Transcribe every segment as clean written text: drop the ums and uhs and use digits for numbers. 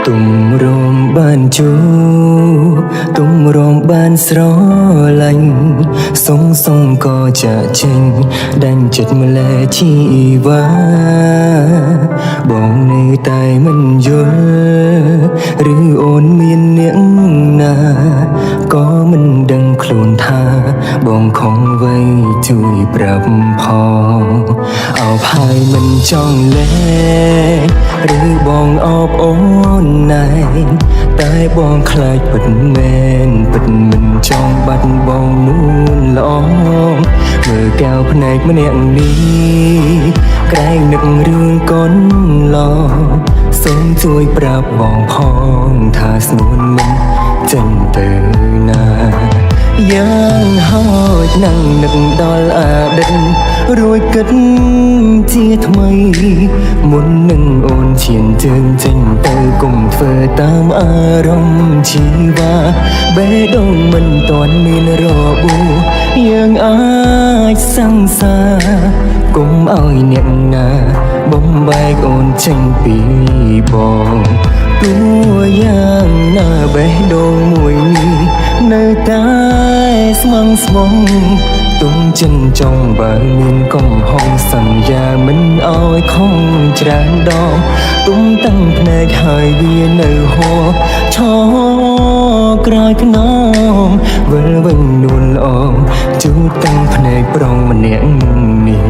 ទុំរងបានជួទុំរងបានស្រឡាញ់សុងក៏ចាក់ចេញដាញ់ចិត្តម្លែជីវ៉ាបងនៅតែមិនយល់ឬអូនមានអ្នកណាក៏មិនដឹងខ្លួនថាបងខំវ័យជួយប្រាប់ផងអោបហើយមិនចង់លែងឬបងអបអូនណែតែបងខ្លាចពិតមែនពិតមិនចង់បាត់បងនួនល្អមើលកៅភ្នែកម្នាក់នេះក្រែងនឹករឿងកូនឡសូមជួយប្រាប់បងផងថាស្ងួនមិនចេញទៅណាយ៉ាងហោចនឹងនឹកដល់អតីតរួចគិតជាថ្មីមុននឹងអូនឈានជើងចេញទៅកុំធ្វើតាមអារម្មណ៍ជីវ៉ាបេះដូងមិនទាន់មានរបួសយើងអាចសង្សារកុំឲ្យអ្នកណាបំបែកអូនចេញពីបងទោះយ៉ាងណាបេះដូងមួយនេះនៅតែស្មងស្មងទុំចិនចង់បើមានកំហុសសន្យាមិនឲ្យខំច្រើនដងទុំតាំងភ្នែកហើយវានៅហោឈរក្រោយខ្នងវិលវិញនួនល្អជូតតាំងភ្នែកប្រងម្នាក់នេះ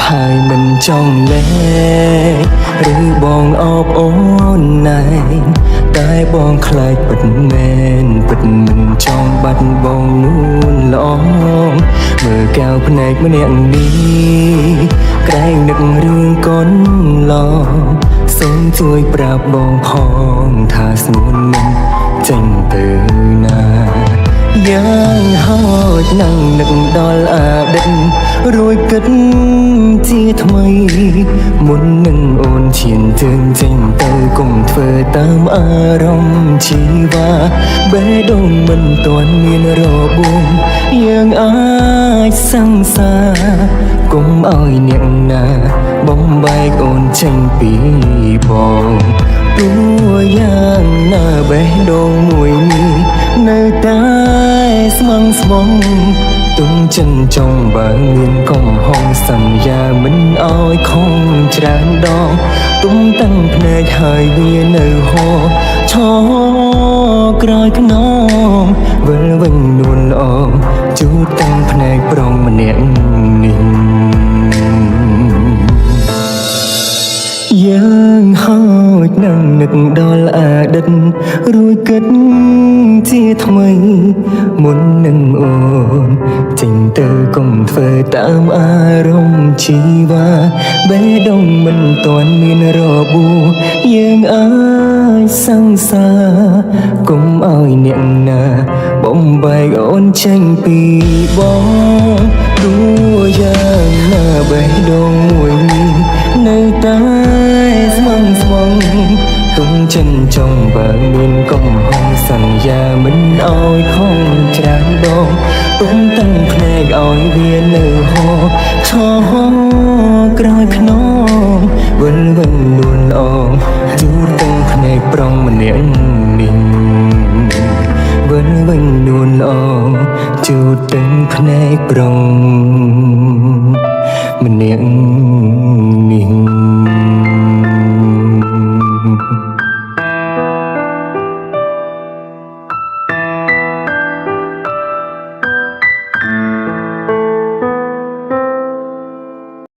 ហើយមិនចង់លែងឬបងអបអូនណែតែបងខ្លាចពិតមែនពិតមិនចង់បាត់បងនួនល្អមើលកៅភ្នែកម្នាក់នេះក្រែងនឹករឿងកូនឡសូមជួយប្រាប់បងផងថាស្ងួនមិនចេញទៅណាយ៉ាងហោចនឹងនឹកដល់អតីតរួចគិតជាថ្មីមុននឹងអូនឈានជើងចេញទៅកុំធ្វើតាមអារម្មណ៍ជីវ៉ាបេះដូងមិនទាន់មានរបួសយើងអាចសង្សារកុំឲ្យអ្នកណាបំបែកអូនចេញពីបងទោះយ៉ាងណាបេះដូងមួយនេះនៅតែស្មងស្មងទុំចិនចង់បើមានកំហុសសន្យាមិនឲ្យខំច្រើនដងទុំតាំងភ្នែកហើយវានៅហោឈរក្រោយខ្នងវិលវិញនួនល្អជូតតាំងភ្នែកប្រងម្នាក់នេះយ៉ាងហោចនឹងនឹកដល់អតីតរួចគិតជាថ្មីមុននឹងអូនចេញទៅកុំធ្វើតាមអារម្មណ៍ជីវ៉ាបេះដូងមិនទាន់មានរបួសយើងអាចសង្សារកុំឲ្យអ្នកណាបំបែកអូនចេញពីបងទោះយ៉ាងណាបេះដូងមួយនេះនៅតែស្មងស្មងទុំចិនចង់បើមានកំហុសសន្យាមិនឲ្យខំច្រើនដងទុំតាំងភ្នែកឲ្យវានៅហោឈរក្រោយខ្នងវិលវិញនួនល្អជូតតាំងភ្នែកប្រងម្នាក់នេះវិលវិញនួនល្អជូតតាំងភ្នែកប្រងម្នាក់